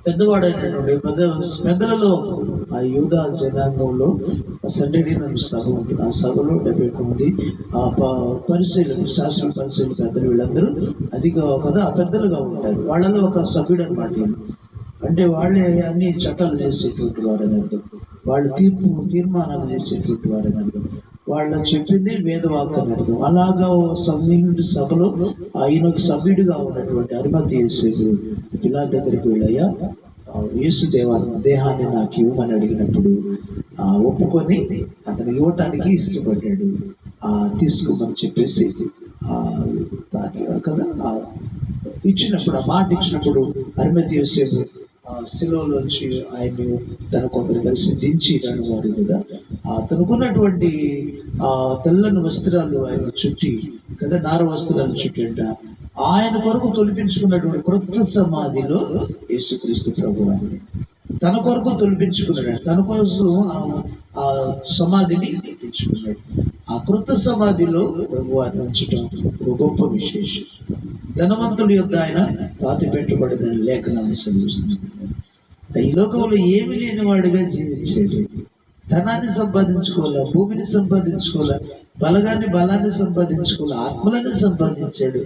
పెద్దవాడైనటువంటి పెద్దలలో ఆ యూదా జనాంగంలో సండే సభ ఉంది. ఆ సభలో 70 మంది ఆ పరిశీలన శాస్త్ర పరిశీలన పెద్దలు వీళ్ళందరూ అదిగా కదా పెద్దలుగా ఉంటారు. వాళ్ళలో ఒక సభ్యుడు అనమాట. అంటే వాళ్ళే అన్ని చట్టాలు చేసేటువంటి వారని అర్థం. వాళ్ళు తీర్మానాలు చేసేటువంటి వారని అర్థం. వాళ్ళు చెప్పింది వేదవాక్యం అని అర్థం. అలాగా సభ్యుడి సభలో ఆయన ఒక సభ్యుడిగా ఉన్నటువంటి అరిమతయి యోసేపు పిలాతు దగ్గరికి వెళ్ళయ్యా, యేసు దేహాన్ని నాకు ఇవ్వమని అడిగినప్పుడు ఒప్పుకొని అతను ఇవ్వటానికి ఇష్టపడ్డాడు. తీసుకోమని చెప్పేసి కదా ఇచ్చినప్పుడు, ఆ మాట ఇచ్చినప్పుడు అరిమతయి యోసేపు శిలువలోంచి ఆయన్ని తన కొందరు కలిసి దించి నన్ను వారి మీద తనకున్నటువంటి తెల్లని వస్త్రాలు ఆయన చుట్టి కదా, నార వస్త్రాలు చుట్టి అంట ఆయన కొరకు తొలిపించుకున్నటువంటి క్రొత్త సమాధిలో యేసుక్రీస్తు ప్రభు అని తన కొరకు తొలిపించుకున్నాడు. తన కోసం ఆ సమాధిని తొలిపించుకున్నాడు. ఆ క్రొత్త సమాధిలో ప్రభు వారిని ఉంచడం ఒక గొప్ప విశేషం. ధనవంతుడి యొద్ద ఆయన పాతి పెట్టబడిన లేఖనాన్ని చదివిస్తుంది. ఈ లోకంలో ఏమి లేని వాడిగా జీవించాడు. ధనాన్ని సంపాదించుకోవాలా, భూమిని సంపాదించుకోవాలా, బలాన్ని సంపాదించుకోవాలా, ఆత్మలను సంపాదించాడు.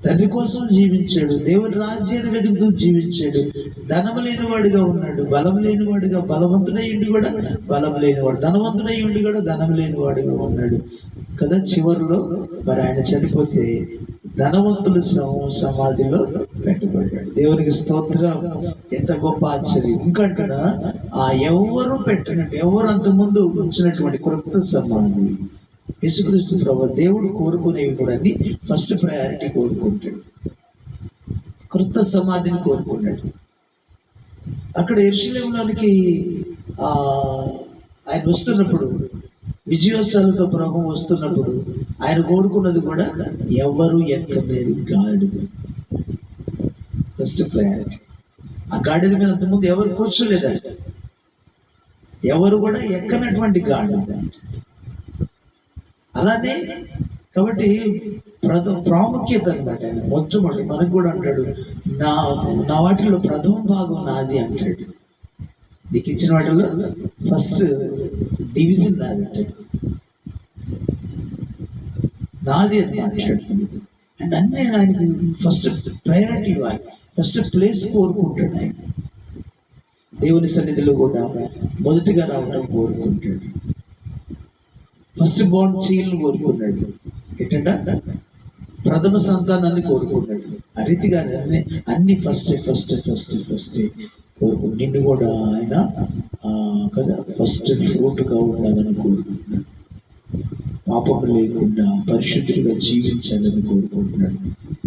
తండ్రి కోసం జీవించాడు. దేవుని రాజ్యాన్ని వెతుకుతూ జీవించాడు. ధనము లేనివాడిగా ఉన్నాడు, బలం లేనివాడిగా, బలవంతుడయ్యుండి కూడా బలం లేనివాడు, ధనవంతుడయ్యుండి కూడా ధనం లేనివాడిగా ఉన్నాడు కదా. చివరిలో మరి ఆయన చనిపోతే ధనవంతుల సమాధిలో పెట్టబడ్డాడు. దేవునికి స్తోత్రం. ఎంత గొప్ప ఆశ్చర్యం. ఇంకంటాడా ఎవరు పెట్టినట్టు, ఎవరు అంతకుముందు ఉంచినటువంటి క్రొత్త సమాధి యేసుక్రీస్తు ప్రభు దేవుడు కోరుకునేవి కూడా ఫస్ట్ ప్రయారిటీ కోరుకుంటాడు. క్రొత్త సమాధిని కోరుకున్నాడు. అక్కడ యెరూషలేములోనికి ఆయన వస్తున్నప్పుడు, విజయోత్సవాలతో ప్రభు వస్తున్నప్పుడు ఆయన కోరుకున్నది కూడా ఎవరు ఎక్కలేని గాడిద. First priority. ఆ గాడిద మీద అంతకుముందు ఎవరు కూర్చోలేదంట, ఎవరు కూడా ఎక్కనటువంటి గాడిద. అలానే కాబట్టి ప్రాముఖ్యత అనమాట. ఆయన మొట్టమొదటి మనకు కూడా అంటాడు, నా వాటిలో ప్రథమ భాగం నాది అంటాడు. నీకు ఇచ్చిన వాటిలో ఫస్ట్ డివిజన్ నాది అంటాడు. నాది అని మాట్లాడుతున్నాడు. అండ్ అన్నీ ఆయనకి ఫస్ట్ ప్రయారిటీ ఇవ్వాలి, ఫస్ట్ ప్లేస్ కోరుకుంటాడు. ఆయన దేవుని సన్నిధిలో కూడా మొదటిగా రావడం కోరుకుంటాడు. ఫస్ట్ బోర్న్ చైల్డ్ని కోరుకున్నాడు. ఏంటంటే ప్రథమ సంతానాన్ని కోరుకున్నాడు. ఆ రీతిగా అన్ని ఫస్ట్ కోరుకు. నిన్ను కూడా ఆయన కదా ఫస్ట్ ఫ్రూట్గా ఉండాలని కోరుకుంటున్నాడు. పాపం లేకుండా పరిశుద్ధుడిగా జీవించాలని కోరుకుంటున్నాడు.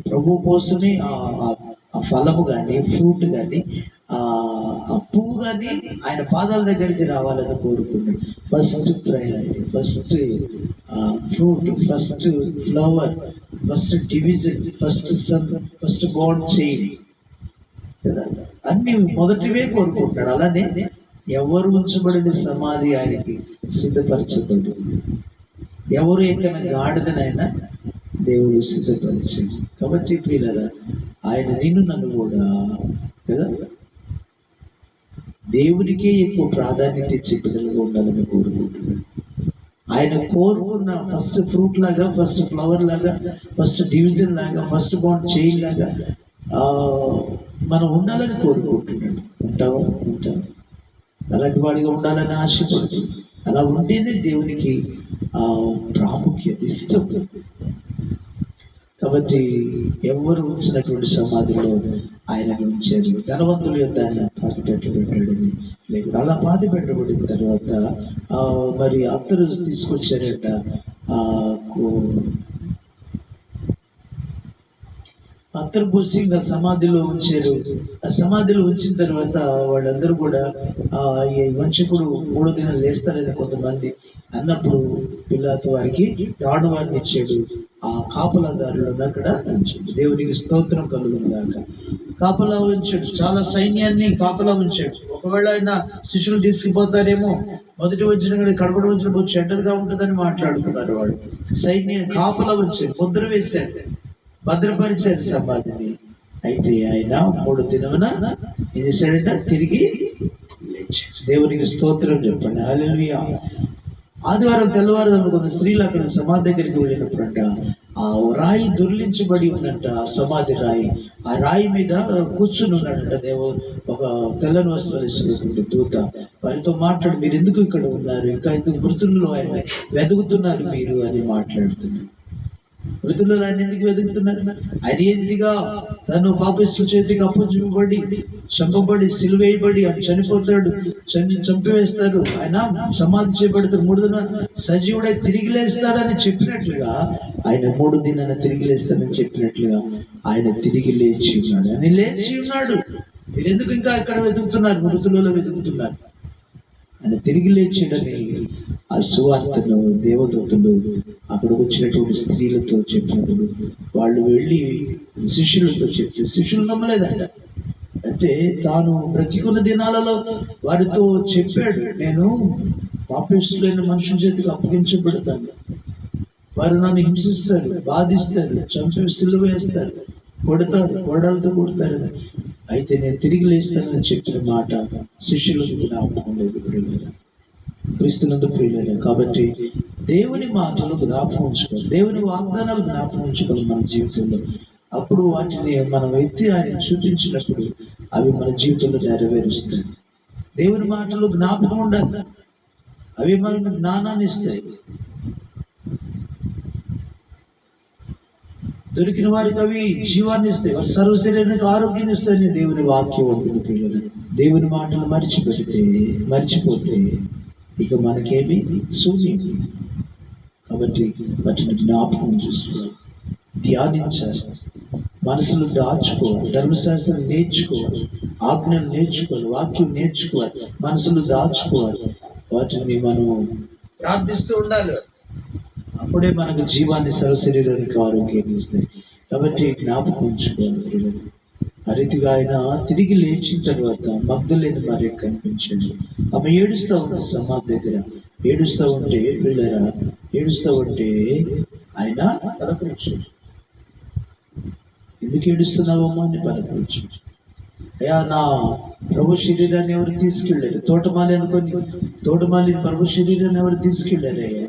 ప్రభు కోసమే ఆ ఫలము కానీ, ఫ్రూట్ కానీ, ఆ పువ్వు కానీ ఆయన పాదాల దగ్గరికి రావాలని కోరుకున్నాడు. First priority, first fruit, first flower, first division, first son, first born child కదా, అన్ని మొదటివే కోరుకుంటాడు. అలానే ఎవరు ఉంచబడిన సమాధి ఆయనకి సిద్ధపరచబడింది. ఎవరు ఎక్కడ గాడిదనైనా దేవుడు సిద్ధపరిచాడు. కాబట్టి ప్రియులారా, ఆయన నిన్ను నన్ను కూడా కదా దేవునికే ఎక్కువ ప్రాధాన్యత ఇచ్చే బిడ్డలుగా ఉండాలని కోరుకుంటున్నాడు. ఆయన కోరుకున్న ఫస్ట్ ఫ్రూట్ లాగా, ఫస్ట్ ఫ్లవర్ లాగా, ఫస్ట్ డివిజన్ లాగా, ఫస్ట్ బోర్న్ చైల్డ్ లాగా మనం ఉండాలని కోరుకుంటున్నాడు. ఉంటాం. అలాంటి వాడిగా ఉండాలని ఆశపడుతుంది. అలా ఉంటేనే దేవునికి ప్రాముఖ్యత, ఇష్టం. కాబట్టి ఎవరు ఉంచినటువంటి సమాధిలో ఆయన ఉంచారు. ధనవంతుల యొద్ద ఆయన పాతి పెట్టబడ్డాడని లేకుండా అలా పాతి పెట్టబడిన తర్వాత మరి అందరూ తీసుకొచ్చారట. అత్తరు పోసి ఇంకా సమాధిలో ఉంచారు. ఆ సమాధిలో ఉంచిన తర్వాత వాళ్ళందరూ కూడా ఈ వంశకుడు 3 దినాలు లేస్తారని కొంతమంది అన్నప్పుడు పిలాతు వారికి రాడు వారిని ఇచ్చాడు. ఆ కాపలాదారులను అక్కడ ఉంచాడు. దేవునికి స్తోత్రం కలుగును గాక. కాపలా ఉంచాడు. చాలా సైన్యాన్ని కాపలా ఉంచాడు. ఒకవేళ ఆయన శిష్యులు తీసుకుపోతారేమో, మొదటి వచ్చిన కడపడి వచ్చినప్పుడు చెడ్డదిగా ఉంటుందని మాట్లాడుకున్నారు. వాళ్ళు సైన్యాన్ని కాపలా ఉంచాడు. ముద్ర వేశారు, భద్రపరిచారు సమాధిని. అయితే ఆయన 3 దినమున ఏం చేశాడంట? తిరిగి లేచాడు. దేవునికి స్తోత్రం చెప్పండి. హల్లెలూయా. ఆదివారం తెల్లవారుజామున కొంత స్త్రీలు అక్కడ సమాధి దగ్గరికి వెళ్ళినప్పుడంట, ఆ రాయి దొర్లించబడి ఉందంట, సమాధి రాయి. ఆ రాయి మీద కూర్చుని ఉన్నాడంట ఒక తెల్లని వస్త్రాలు వేసుకున్నటువంటి దూత. వారితో మాట్లాడి, మీరు ఎందుకు ఇక్కడ ఉన్నారు? ఇంకా ఎందుకు మృతుల్లో ఆయన వెతుకుతున్నారు మీరు అని మాట్లాడుతున్నారు. మృతుల్లో ఆయన ఎందుకు వెతుకుతున్నారు? ఆయన ఏదిగా తను పాపిష్టుల చేతికి అప్పచెప్పబడి, చంపబడి, సిలువేయబడి ఆయన చనిపోతాడు, చంపివేస్తారు, ఆయన సమాధి చేయబడతాడు, 3 దినాలు సజీవుడై తిరిగి లేస్తాడని చెప్పినట్లుగా, ఆయన 3 దినాన తిరిగి లేస్తాడని చెప్పినట్లుగా ఆయన తిరిగి లేచి ఉన్నాడు. ఆయన లేచి ఉన్నాడు. మీరు ఎందుకు ఇంకా ఇక్కడ వెతుకుతున్నారు? మృతులలో వెతుకుతున్నారు. ఆయన తిరిగి లేచాడని ఆ సువార్తను దేవదూతలు అక్కడ వచ్చినటువంటి స్త్రీలతో చెప్పినప్పుడు వాళ్ళు వెళ్ళి శిష్యులతో చెప్తే శిష్యులు నమ్మలేదంట. అంటే తాను బ్రతికున్న దినాలలో వారితో చెప్పాడు, నేను పాపిష్టులైన మనుషుల చేతికి అప్పగించబడతాను, వారు నన్ను హింసిస్తారు, బాధిస్తారు, చంపి సిలువ వేస్తారు, కొడతారు, కొడాలతో కొడతారని. అయితే నేను తిరిగి లేస్తానని చెప్పిన మాట శిష్యులకు జ్ఞాపకం లేదు. ప్రియులారా, క్రీస్తునందు ప్రియులారా, కాబట్టి దేవుని మాటలు జ్ఞాపకం ఉంచుకోవాలి, దేవుని వాగ్దానాలు జ్ఞాపకం ఉంచుకోవాలి మన జీవితంలో. అప్పుడు వాటిని మనం ఎత్తి ఆయన చూపించినప్పుడు అవి మన జీవితంలో నెరవేరుస్తాయి. దేవుని మాటలు జ్ఞాపకం ఉండాలి, అవి మనకు జ్ఞానాన్ని ఇస్తాయి. దొరికిన వారికి అవి జీవాన్ని ఇస్తాయి, వారి సర్వశరీరానికి ఆరోగ్యాన్ని ఇస్తాయని దేవుని వాక్యం ఉంటుంది. పిల్లలు దేవుని మాటలు మర్చిపోతే ఇక మనకేమి శూన్యం. కాబట్టి వాటిని జ్ఞాపకం చేసుకోవాలి, ధ్యానించాలి, మనసులో దాచుకోవాలి, ధర్మశాస్త్రం నేర్చుకోవాలి, ఆజ్ఞలు నేర్చుకోవాలి, వాక్యం నేర్చుకోవాలి, మనసులో దాచుకోవాలి. వాటిని మనం ప్రార్థిస్తూ ఉండాలి. అప్పుడే మనకు జీవాన్ని, సర్వశరీరానికి ఆరోగ్యాన్ని ఇస్తాయి. కాబట్టి జ్ఞాపకం ఉంచుకోవాలి. ఆ రీతిగా ఆయన తిరిగి లేచిన తర్వాత మగ్దలేని మరియ కనిపించాడు. ఆమె ఏడుస్తూ ఉంది సమాధి దగ్గర. ఏడుస్తూ ఉంటే పిల్లరా, ఏడుస్తూ ఉంటే ఆయన పలకరించాడు. ఎందుకు ఏడుస్తున్నావమ్మా అని పలకరించాడు. అయ్యా, నా ప్రభు శరీరాన్ని ఎవరు తీసుకెళ్ళారు? తోటమాలి అనుకొని తోటమాలిని ప్రభు శరీరాన్ని ఎవరు తీసుకెళ్ళారయ్యా?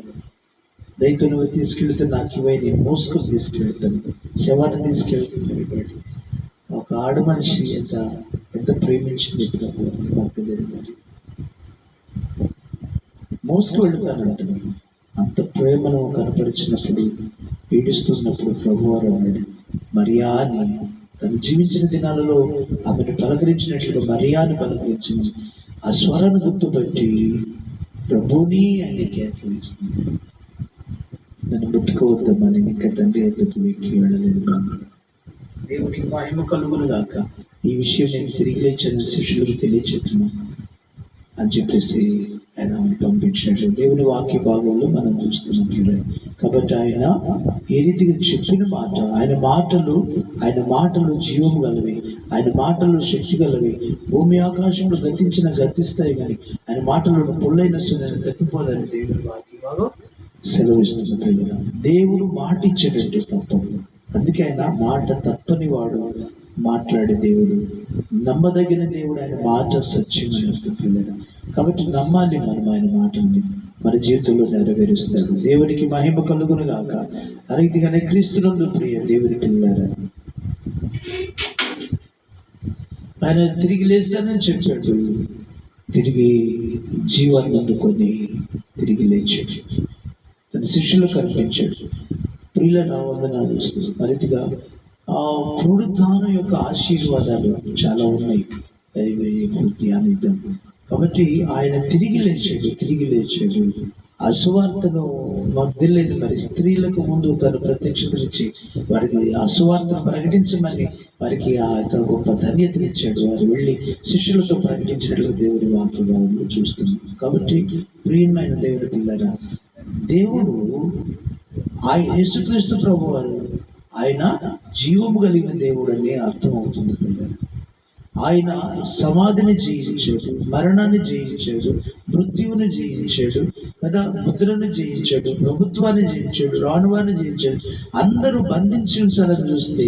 దయతో నువ్వు తీసుకెళ్తే నాకు ఇవై నేను మోసుకొని తీసుకెళ్తాను, శవాన్ని తీసుకెళ్తున్నాడు. ఒక ఆడ మనిషి ఎంత ప్రేమించింది ప్రభు మాకు తెలియదు. మరి మోసుకు వెళుతానంటాను. అంత ప్రేమను కనపరిచినప్పుడు, ఏడుస్తున్నప్పుడు ప్రభు వారు అన్నాడు, మరియా అని. తను జీవించిన దినాలలో ఆమెను పలకరించినట్లుగా మరియాని పలకరించిన ఆ స్వరాన్ని గుర్తుపట్టి ప్రభుని అని కేకవేస్తుంది. నన్ను ముట్టుకోవద్దమ్మా, నేను ఇంకా తండ్రి ఎద్దకు వెక్కి వెళ్ళలేదు. దేవునికి మహిమ కలుగును గాక. ఈ విషయం నేను తిరిగి లేచిన శిష్యులకు తెలియచెప్తున్నాను అని చెప్పేసి ఆయన పంపించినట్లు దేవుని వాక్య భాగంలో మనం చూస్తున్నాం. కాబట్టి ఆయన ఏ రీతిగా చెప్పిన మాట, ఆయన మాటలు జీవము గలవి, ఆయన మాటలు శక్తి గలవి. భూమి ఆకాశంలో గతిస్తాయి కానీ ఆయన మాటలను పొల్లైన సున్నాన్ని తప్పిపోదని దేవుని వాక్య భాగం సెలవిస్తున్న ప్రియుల. దేవుడు మాట ఇచ్చేటట్టే తప్పదు. అందుకే ఆయన మాట తప్పని వాడు, మాట్లాడే దేవుడు, నమ్మదగిన దేవుడు. ఆయన మాట సత్యమని అర్థం పిల్లల. కాబట్టి నమ్మాలి మనం ఆయన మాటల్ని, మన జీవితంలో నెరవేరుస్తాడు. దేవునికి మహిమ కలుగును గాక. ఆ రీతిగానే క్రీస్తునందు ప్రియ దేవుని పిల్లల, ఆయన తిరిగి లేస్తానని చెప్పాడు. తిరిగి జీవాన్ని అందుకొని తిరిగి లేచాడు. తన శిష్యులకు కనిపించాడు. ప్రియుల నా వందనాలు. ఆ రీతిగా ఆ పునరుద్ధానం యొక్క ఆశీర్వాదాలు చాలా ఉన్నాయి. ధ్యానిద్దాం. కాబట్టి ఆయన తిరిగి లేచాడు. ఆ సువార్తను మగ్దలేని మరి స్త్రీలకు ముందు తను ప్రత్యక్షతనిచ్చి వారికి ఆ సువార్తను ప్రకటించమని వారికి ఆ యొక్క గొప్ప ధన్యతనిచ్చాడు. వారు వెళ్ళి శిష్యులతో ప్రకటించినట్లుగా దేవుని వాక్య భాగంలో చూస్తున్నాం. కాబట్టి ప్రియమైన దేవుని పిల్లరా, దేవుడు యేసుక్రీస్తు ప్రభు వారు ఆయన జీవము కలిగిన దేవుడు అని అర్థమవుతుంది పిల్లలు. ఆయన సమాధిని జయించాడు, మరణాన్ని జయించాడు, మృత్యువుని జయించాడు కదా, ముద్రను జయించాడు, ప్రభుత్వాన్ని జయించాడు, రాణువాన్ని జయించాడు. అందరూ బంధించి ఉంచాలని చూస్తే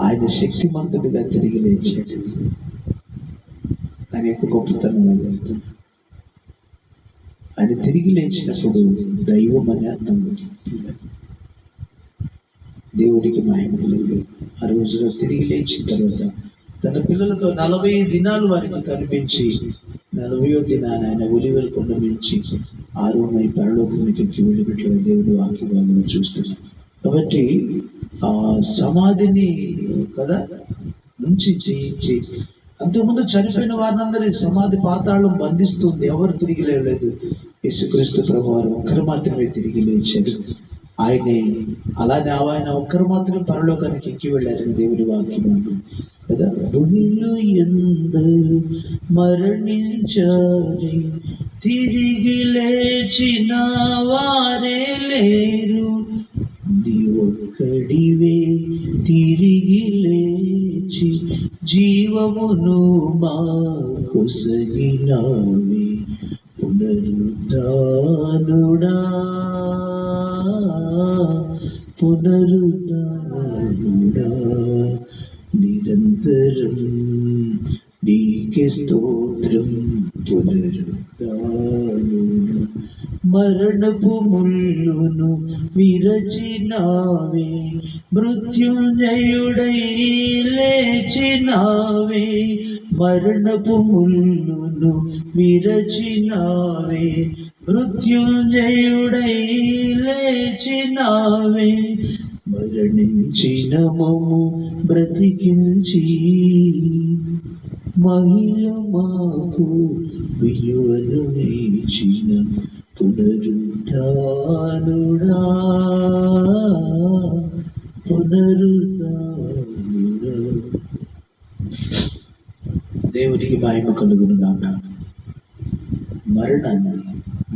ఆయన శక్తిమంతుడిగా తిరిగి లేచాడు. ఆయన యొక్క గొప్పతనం అది అర్థం. ఆయన తిరిగి లేచినప్పుడు దైవం అనే అర్థం. దేవుడికి మహిమ కలుగును. ఆ రోజున తిరిగి లేచిన తర్వాత తన పిల్లలతో 40 దినాలు వారికి కనిపించి 40వ దినాన ఆయన ఒలివల కొండ నుంచి ఆరోమై పరలోకానికి ఎక్కి వెళ్ళినట్లుగా దేవుడు వాక్యంలో చూస్తున్నాం. కాబట్టి ఆ సమాధిని కదా నుంచి జయించి, అంతకుముందు చనిపోయిన వారినందరి సమాధి పాతాళం బంధిస్తుంది, ఎవరు తిరిగి లేవలేదు. యేసుక్రీస్తు ప్రభువారు ఒక్కరు మాత్రమే తిరిగి లేచారు. ఆయనే అలానే ఆయన ఒక్కరు మాత్రమే పరలోకానికి ఎక్కి వెళ్ళారని దేవుని వాక్యం అంటుంది కదా. భూమిలో ఎందరూ మరణించారే, తిరిగి లేచిన వారే లేరు, నీ ఒక్కడివే తిరిగి లేచి జీవమును మాకొసగినావే, పునరుద్ధానుడా పునరుద్ధానుడా, నిరంతరం నీకే స్తోత్రం. పునరుద్ధానుడా, మరణపు ముళ్ళును విరచినావే, మృత్యుంజయుడై లేచినావే, మరణపు ముళ్ళును విరచినావే, మృత్యుంజయుడై లేచినావే, మరణించిన మమ్ము బ్రతికించి మహిళ మాకు విలువను ఇచ్చిన పునరుద్ధానుడా పునరుద్ధానుడా. దేవునికి మహిమ కలుగును గాక. మరణాన్ని,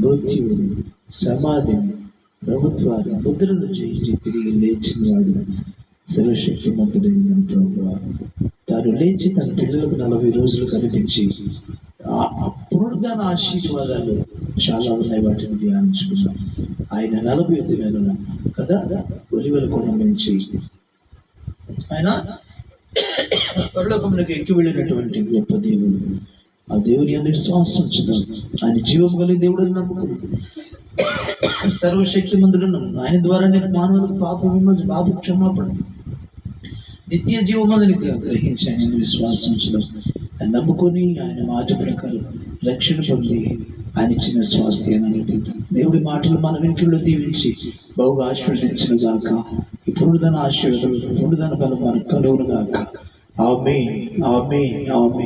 మృత్యువుని, సమాధిని, ప్రభుత్వాన్ని, ముద్రను జయించి తిరిగి లేచిన వాడు సర్వశక్తిమంతుడైన ప్రభువా. తాను లేచి తన పిల్లలకు 40 రోజులు కనిపించి పునరుద్ధాన ఆశీర్వాదాలు చాలా ఉన్నాయి, వాటిని ధ్యానించుకున్నాం. ఆయన 40వ దినాన కదా ఒలివల కొండ నుంచి ఆయన పరలోకమునకు ఎక్కి వెళ్ళినటువంటి గొప్ప దేవుడు. ఆ దేవుని అందరి విశ్వాసం ఉంచుదాం. ఆయన జీవం కలిగి దేవుడిని నమ్ముకున్నాం. సర్వశక్తిమంతుడును ఆయన ద్వారానే మానవులకు పాప విమోచన, పాప క్షమాపణ, నిత్య జీవమని గ్రహించి ఆయన విశ్వాసం ఉంచుదాం. ఆయన నమ్ముకొని ఆయన మాట ప్రకారం రక్షణ పొంది ఆయన ఇచ్చిన స్వాస్థ్యాన్ని అనిపిద్దాం. దేవుడి మాటలు మన వెనుకల్లో దీవించి బహుగా ఆశీర్వదించిన గాక. ఈ పునరుద్ధరణ ఆశీర్వాదం, పునరుద్ధరణ ఫలం మనకు కలుగును గాక. ఆమేన్, ఆమేన్, ఆమేన్.